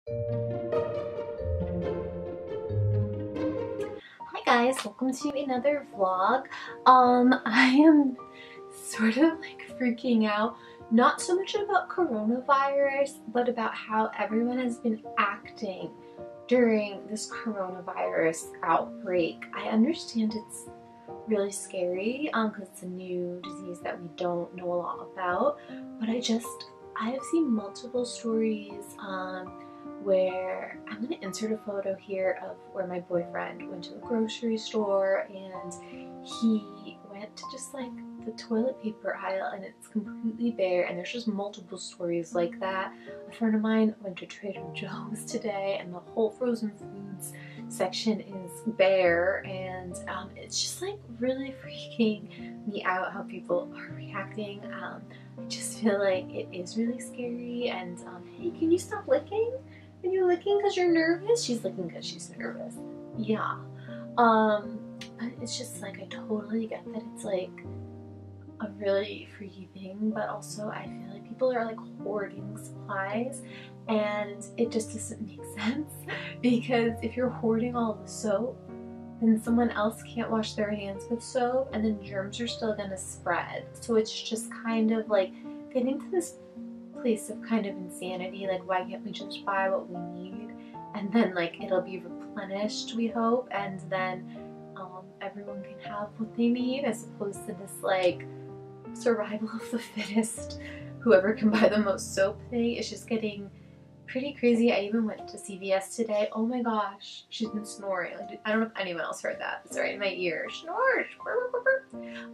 Hi guys, welcome to another vlog. I am sort of like freaking out, not so much about coronavirus, but about how everyone has been acting during this coronavirus outbreak. I understand it's really scary because it's a new disease that we don't know a lot about, but I have seen multiple stories where I'm going to insert a photo here of where my boyfriend went to the grocery store and he went to just like the toilet paper aisle and it's completely bare, and there's just multiple stories like that. A friend of mine went to Trader Joe's today and the whole frozen foods section is bare, and it's just like really freaking me out how people are reacting. I just feel like it is really scary, and hey, can you stop licking? Are you licking because you're nervous? She's licking because she's nervous. Yeah. But it's just like I totally get that it's like a really freaky thing, but also I feel like people are like hoarding supplies and it just doesn't make sense, because if you're hoarding all the soap, then someone else can't wash their hands with soap and then germs are still gonna spread. So it's just kind of like getting to this place of kind of insanity, like why can't we just buy what we need and then like it'll be replenished, we hope, and then everyone can have what they need, as opposed to this like survival of the fittest, whoever can buy the most soap thing. It's just getting pretty crazy. I even went to CVS today. Oh my gosh, she's been snoring. Like, I don't know if anyone else heard that. It's right in my ear. Snore.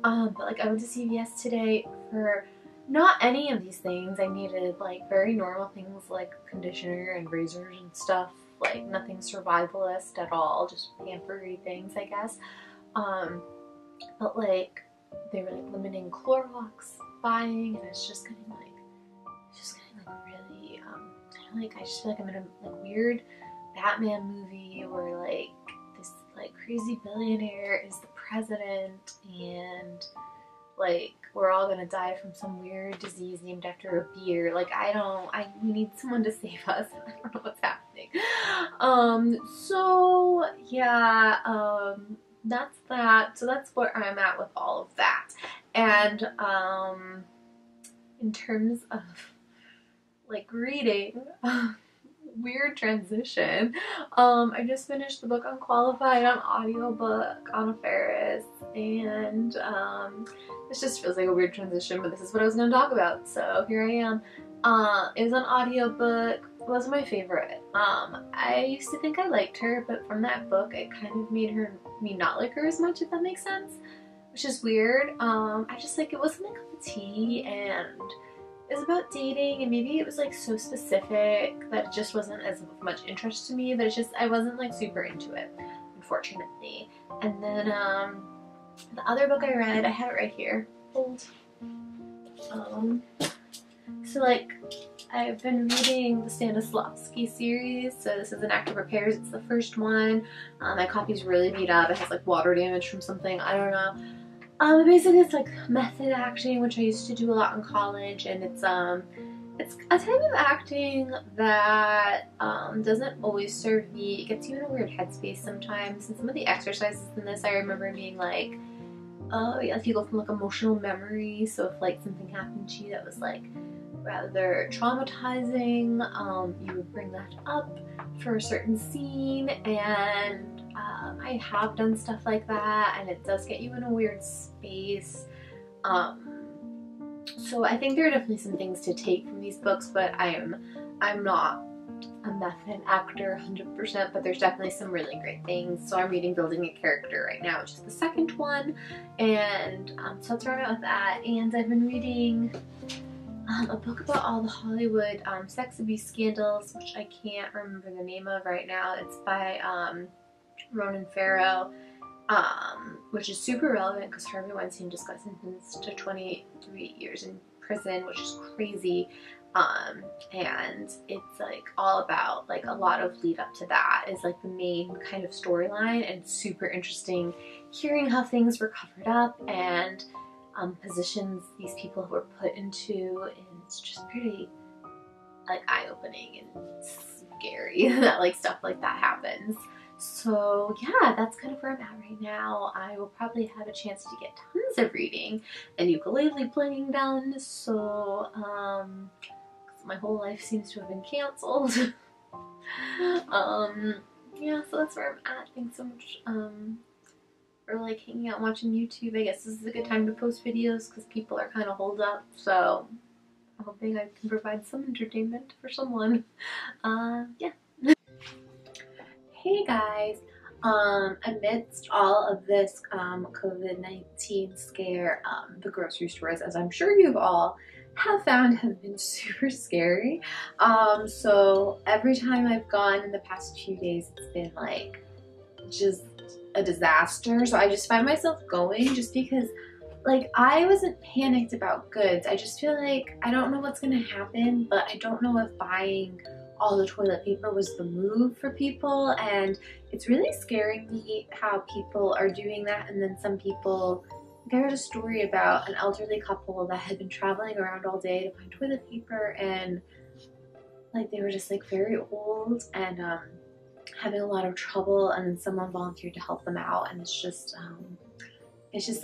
But like I went to CVS today for not any of these things. I needed like very normal things like conditioner and razors and stuff. Like nothing survivalist at all, just pampery things, I guess. But like they were like limiting Clorox buying, and it's just getting like really I just feel like I'm in a like weird Batman movie where like this like crazy billionaire is the president, and like we're all gonna die from some weird disease named after a beer. Like we need someone to save us. I don't know what's happening. So yeah, that's that. So that's where I'm at with all of that. And in terms of like reading, weird transition. I just finished the book Unqualified on audiobook on a Ferris, and this just feels like a weird transition, but this is what I was going to talk about, so here I am. It was an audiobook. It wasn't my favorite. I used to think I liked her, but from that book it kind of made me not like her as much, if that makes sense, which is weird. I just like, it wasn't my cup of tea, and it was about dating, and maybe it was like so specific that it just wasn't as much interest to me, but it's just, I wasn't like super into it, unfortunately. And then the other book I read, I have it right here. Hold. So like I've been reading the Stanislavski series. So this is An Act of Repairs. It's the first one. My copy's really beat up. It has like water damage from something, I don't know. Basically it's like method acting, which I used to do a lot in college, and it's a type of acting that doesn't always serve me. It gets you in a weird headspace sometimes, and some of the exercises in this I remember being like, oh yeah, if you go from like emotional memory, so if like something happened to you that was like rather traumatizing, you would bring that up for a certain scene, and I have done stuff like that, and it does get you in a weird space. So I think there are definitely some things to take from these books, but I'm not a method actor 100%, but there's definitely some really great things. So I'm reading Building a Character right now, which is the second one, and so that's where I'm at with that. And I've been reading a book about all the Hollywood sex abuse scandals, which I can't remember the name of right now. It's by Ronan Farrow, which is super relevant because Harvey Weinstein just got sentenced to 23 years in prison, which is crazy. And it's like all about like a lot of lead up to that is like the main kind of storyline, and super interesting hearing how things were covered up and positions these people were put into, and it's just pretty like eye-opening and scary. scary that like stuff like that happens. So yeah, that's kind of where I'm at right now. I will probably have a chance to get tons of reading and ukulele playing done. So my whole life seems to have been canceled. Yeah, so that's where I'm at. Thanks so much for like hanging out and watching YouTube. I guess this is a good time to post videos because people are kind of holed up. So I'm hoping I can provide some entertainment for someone. Yeah. Hey guys, amidst all of this COVID-19 scare, the grocery stores, as I'm sure you've all have found, have been super scary. So every time I've gone in the past few days, it's been like just a disaster. So I just find myself going just because like I wasn't panicked about goods. I just feel like I don't know what's gonna happen, but I don't know if buying all the toilet paper was the move for people, and it's really scaring me how people are doing that. And then some people, like I read a story about an elderly couple that had been traveling around all day to find toilet paper, and like they were just like very old and having a lot of trouble, and then someone volunteered to help them out. And it's just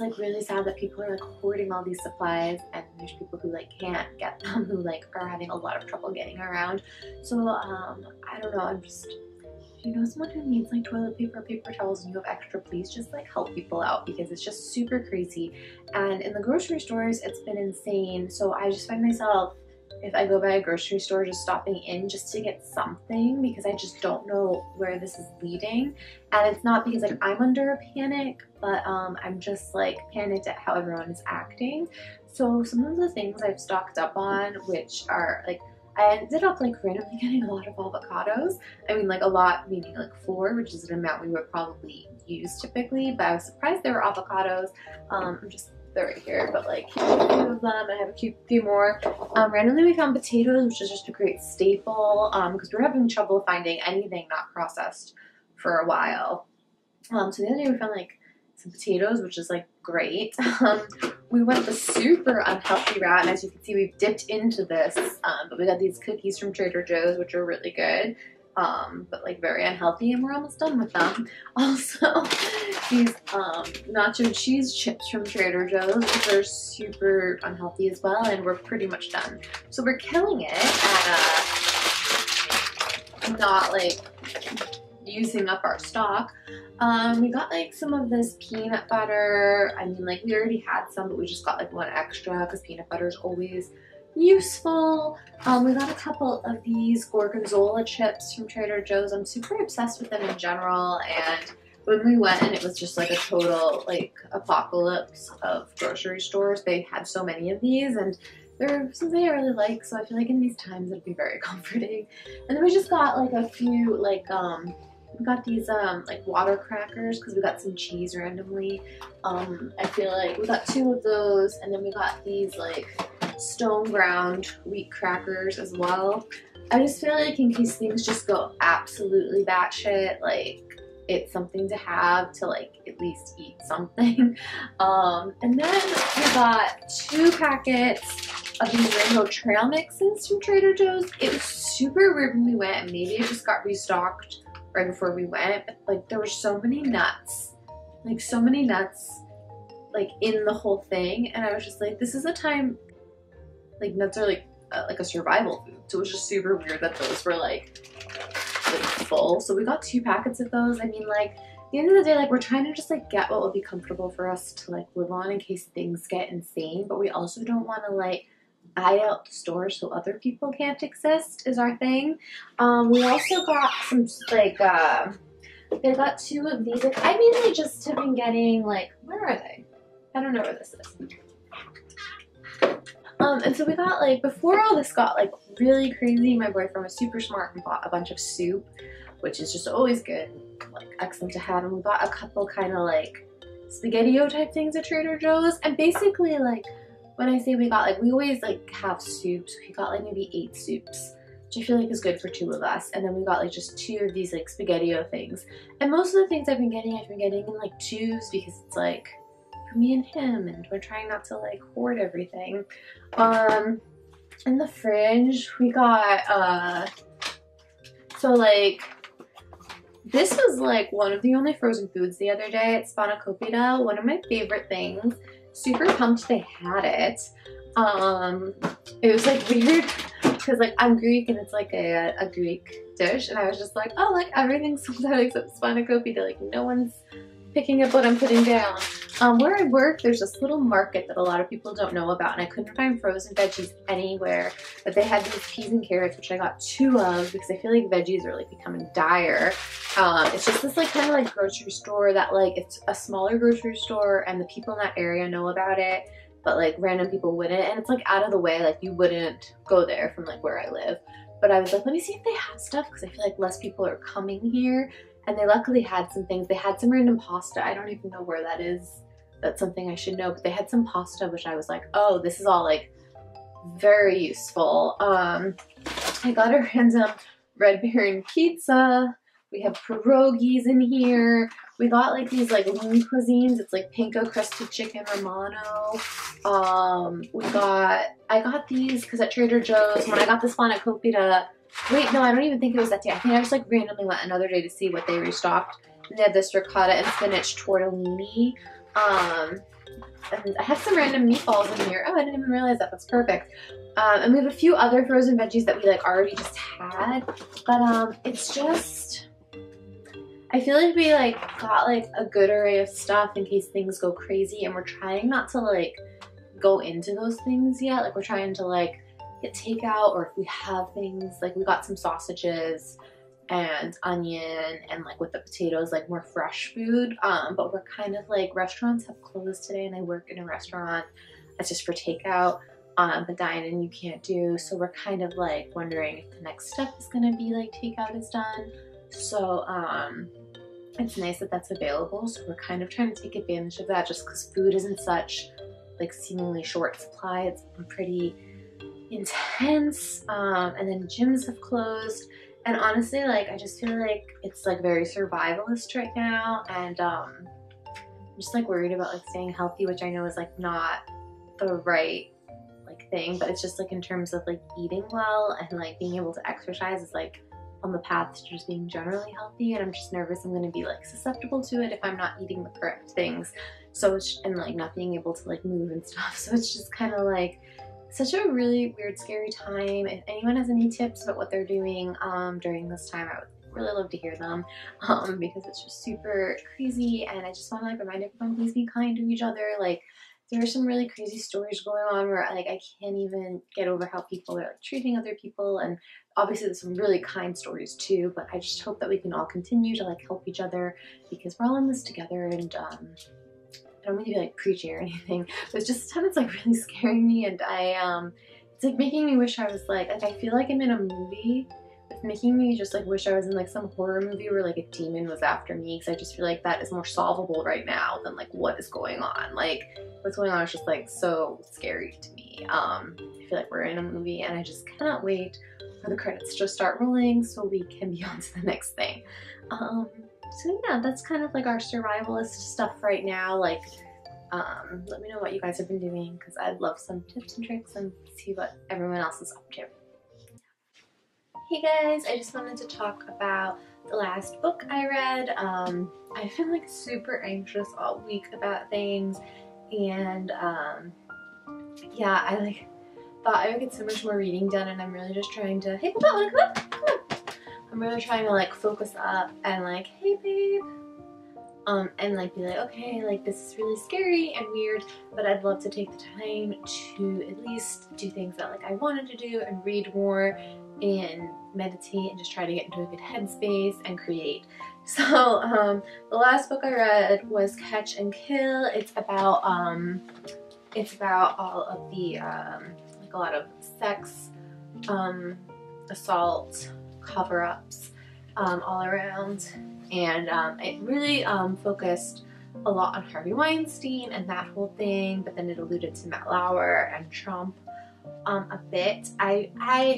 like really sad that people are like hoarding all these supplies, and there's people who like can't get them, who like are having a lot of trouble getting around. So I don't know, I'm just, if you know someone who needs like toilet paper, paper towels, and you have extra, please just like help people out because it's just super crazy. And in the grocery stores, it's been insane. So I just find myself, if I go by a grocery store, just stopping in just to get something because I just don't know where this is leading. And it's not because like I'm under a panic, but I'm just like panicked at how everyone is acting. So some of the things I've stocked up on, which are like, I ended up like randomly getting a lot of avocados. I mean like a lot meaning like 4, which is an amount we would probably use typically, but I was surprised there were avocados. They're right here, but like a few of them. I have a few more. Randomly we found potatoes, which is just a great staple because we were having trouble finding anything not processed for a while. So the other day we found like some potatoes, which is like great. We went the super unhealthy route, and as you can see, we've dipped into this, but we got these cookies from Trader Joe's, which are really good. But like very unhealthy, and we're almost done with them. Also, these nacho cheese chips from Trader Joe's, which are super unhealthy as well, and we're pretty much done. So we're killing it at not like using up our stock. We got like some of this peanut butter. I mean like we already had some, but we just got like one extra because peanut butter is always useful. We got a couple of these gorgonzola chips from Trader Joe's. I'm super obsessed with them in general, and when we went and it was just like a total like apocalypse of grocery stores, they had so many of these, and they're something I really like, so I feel like in these times it'd be very comforting. And then we just got like a few like we got these like water crackers because we got some cheese randomly. I feel like we got 2 of those, and then we got these like stone ground wheat crackers as well. I just feel like in case things just go absolutely batshit, like it's something to have to like at least eat something. And then we got 2 packets of these rainbow trail mixes from Trader Joe's. It was super weird when we went, and maybe it just got restocked right before we went, but like there were so many nuts like in the whole thing, and I was just like, this is a time like nuts are like a survival food. So it was just super weird that those were like full. So we got 2 packets of those. I mean like at the end of the day, like we're trying to just like get what will be comfortable for us to like live on in case things get insane, but we also don't want to like buy out the store so other people can't exist is our thing. We also got some like they got 2 of these. Like, I mainly just have been getting like, where are they? I don't know where this is. And so we got like, before all this got like really crazy, my boyfriend was super smart and bought a bunch of soup, which is just always good, like excellent to have. And we bought a couple kind of like SpaghettiO type things at Trader Joe's. And basically like, when I say we got like, we always like have soups. We got like maybe 8 soups, which I feel like is good for 2 of us. And then we got like just 2 of these like SpaghettiO things. And most of the things I've been getting in like 2s because it's like for me and him, and we're trying not to like hoard everything. In the fridge we got So like, this was like one of the only frozen foods the other day at Spanakopita, one of my favorite things. Super pumped they had it. It was like weird because like I'm Greek and it's like a Greek dish, and I was just like, oh, like everything's sold out except Spanakopita, like no one's picking up what I'm putting down. Where I work, there's this little market that a lot of people don't know about, and I couldn't find frozen veggies anywhere, but they had these peas and carrots, which I got 2 of because I feel like veggies are like becoming dire. It's just this like kind of like grocery store that like, it's a smaller grocery store and the people in that area know about it, but like random people wouldn't, and it's like out of the way, like you wouldn't go there from like where I live. But I was like, let me see if they have stuff because I feel like less people are coming here. And they luckily had some things. They had some random pasta. I don't even know where that is. That's something I should know. But they had some pasta, which I was like, oh, this is all like very useful. I got a random Red Baron pizza. We have pierogies in here. We got like these like lean cuisines. It's like panko crusted chicken romano. I got these because at Trader Joe's, when I got this one at Spanakopita, wait, no, I don't even think it was that day. I think I just like randomly went another day to see what they restocked. And they had this ricotta and spinach tortellini. And I have some random meatballs in here. Oh, I didn't even realize that. That's perfect. And we have a few other frozen veggies that we like already just had. But it's just, I feel like we like got like a good array of stuff in case things go crazy. And we're trying not to like go into those things yet. Like we're trying to like get takeout, or if we have things, like we got some sausages and onion and like with the potatoes, like more fresh food. But we're kind of like, restaurants have closed today and I work in a restaurant that's just for takeout, but dine-in you can't do. So we're kind of like wondering if the next step is gonna be like takeout is done. So it's nice that that's available. So we're kind of trying to take advantage of that just because food is in such like seemingly short supply. It's been pretty intense. And then gyms have closed, and honestly like I just feel like it's like very survivalist right now, and I'm just like worried about like staying healthy, which I know is like not the right like thing, but it's just like in terms of like eating well and like being able to exercise is like on the path to just being generally healthy, and I'm just nervous I'm gonna be like susceptible to it if I'm not eating the correct things. So it's, and like not being able to like move and stuff, so it's just kind of like such a really weird, scary time. If anyone has any tips about what they're doing during this time, I would really love to hear them, because it's just super crazy, and I just want to like remind everyone, please be kind to each other. Like there are some really crazy stories going on where like I can't even get over how people are like treating other people, and obviously there's some really kind stories too, but I just hope that we can all continue to like help each other because we're all in this together. And I don't mean to be like preachy or anything, but it's just sometimes it's like really scaring me, and it's like making me wish I was like I feel like I'm in a movie. It's making me just like wish I was in like some horror movie where like a demon was after me, because I just feel like that is more solvable right now than like what is going on. Like what's going on is just like so scary to me. I feel like we're in a movie, and I just cannot wait for the credits to start rolling so we can be on to the next thing. So yeah, that's kind of like our survivalist stuff right now. Like, let me know what you guys have been doing, because I'd love some tips and tricks and see what everyone else is up to. Hey guys, I just wanted to talk about the last book I read. I've been like super anxious all week about things, and yeah, I like thought I would get so much more reading done, and I'm really just trying to, hey, come on. I'm really trying to like focus up and like, hey babe, and like be like, okay, like this is really scary and weird, but I'd love to take the time to at least do things that like I wanted to do and read more and meditate and just try to get into a good headspace and create. So the last book I read was Catch and Kill. It's about all of the like a lot of sex, assault, cover-ups all around, and it really focused a lot on Harvey Weinstein and that whole thing, but then it alluded to Matt Lauer and Trump a bit. I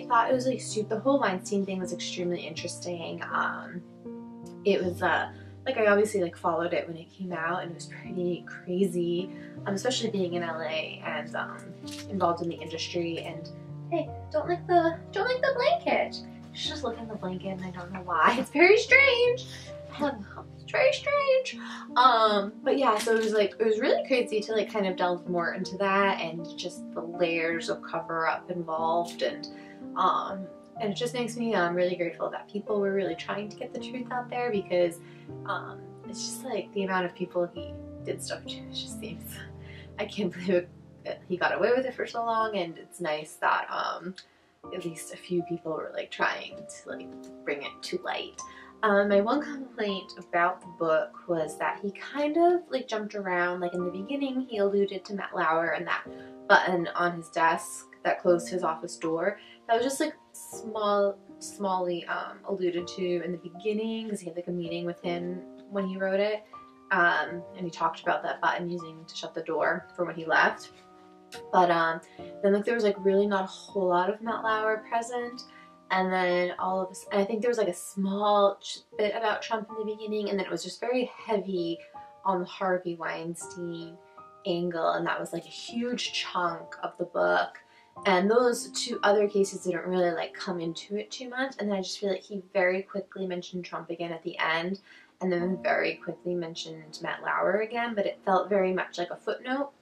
thought it was like the whole Weinstein thing was extremely interesting. It was like I obviously like followed it when it came out, and it was pretty crazy, especially being in LA and involved in the industry. And hey, don't like the blanket. She's just looking at the blanket and I don't know why. It's very strange. It's very strange. But yeah, so it was really crazy to like kind of delve more into that and just the layers of cover up involved, and it just makes me really grateful that people were really trying to get the truth out there, because it's just like the amount of people he did stuff to, it just seems, I can't believe he got away with it for so long, and it's nice that at least a few people were like trying to like bring it to light. My one complaint about the book was that he kind of like jumped around. Like in the beginning, he alluded to Matt Lauer and that button on his desk that closed his office door. That was just like smally alluded to in the beginning, because he had like a meeting with him when he wrote it, and he talked about that button using to shut the door for when he left. But then like there was like really not a whole lot of Matt Lauer present. And then all of this, and I think there was like a small bit about Trump in the beginning, and then it was just very heavy on the Harvey Weinstein angle, and that was like a huge chunk of the book. And those two other cases didn't really like come into it too much, and then I just feel like he very quickly mentioned Trump again at the end, and then very quickly mentioned Matt Lauer again, but it felt very much like a footnote.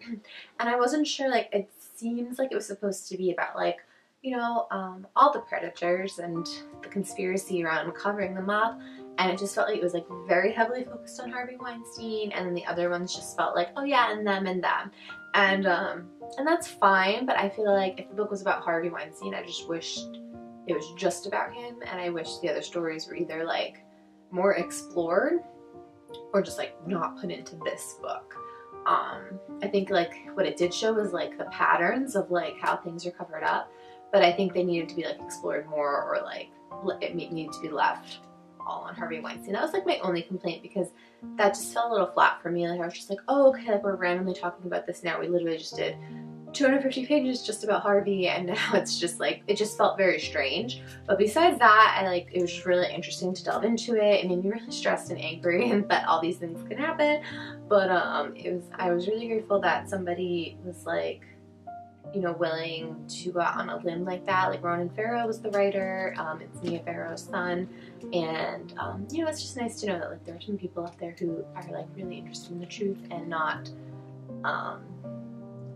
And I wasn't sure, like it seems like it was supposed to be about like, you know, all the predators and the conspiracy around covering them up, and it just felt like it was like very heavily focused on Harvey Weinstein, and then the other ones just felt like, oh yeah, and them, and that's fine. But I feel like if the book was about Harvey Weinstein, I just wished it was just about him, and I wish the other stories were either like more explored or just like not put into this book. I think like what it did show was like the patterns of like how things are covered up, but I think they needed to be like explored more, or like it needed to be left all on Harvey Weinstein. That was like my only complaint, because that just felt a little flat for me. Like I was just like, oh okay, like we're randomly talking about this now. We literally just did 250 pages just about Harvey, and now it's just like, it just felt very strange. But besides that, it was just really interesting to delve into it. It made me really stressed and angry, and that all these things can happen. But I was really grateful that somebody was like, you know, willing to go out on a limb like that. Like Ronan Farrow was the writer, it's Mia Farrow's son, and you know, it's just nice to know that like there are some people out there who are like really interested in the truth and not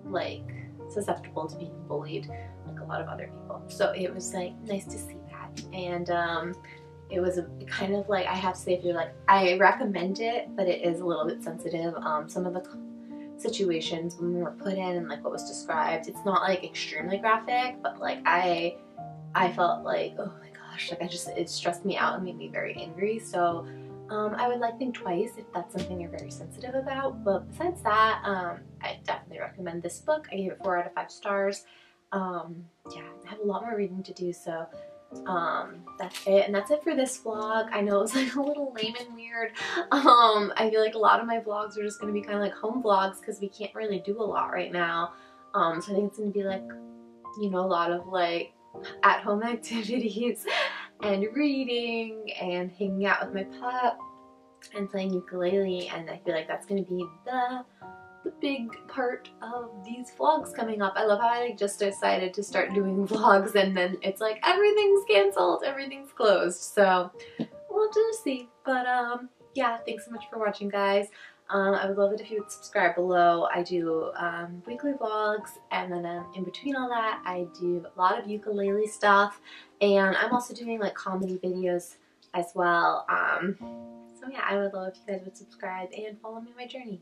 like susceptible to being bullied like a lot of other people. So it was like nice to see that, and it was a kind of like, I have to say, if you're like, I recommend it, but it is a little bit sensitive. Some of the situations when we were put in and like what was described, it's not like extremely graphic, but like I felt like, oh my gosh, like it stressed me out and made me very angry. So I would like think twice if that's something you're very sensitive about. But besides that, I definitely recommend this book. I gave it 4 out of 5 stars. Yeah, I have a lot more reading to do, so that's it. And that's it for this vlog. I know it was like a little lame and weird. I feel like a lot of my vlogs are just going to be kind of like home vlogs, because we can't really do a lot right now. So I think it's going to be like, you know, a lot of like at-home activities and reading and hanging out with my pup and playing ukulele, and I feel like that's going to be the big part of these vlogs coming up. I love how I like just decided to start doing vlogs and then it's like everything's canceled, everything's closed, so we'll just see. But yeah, thanks so much for watching, guys. I would love it if you would subscribe below. I do weekly vlogs, and then in between all that I do a lot of ukulele stuff, and I'm also doing like comedy videos as well. So yeah, I would love if you guys would subscribe and follow me on my journey.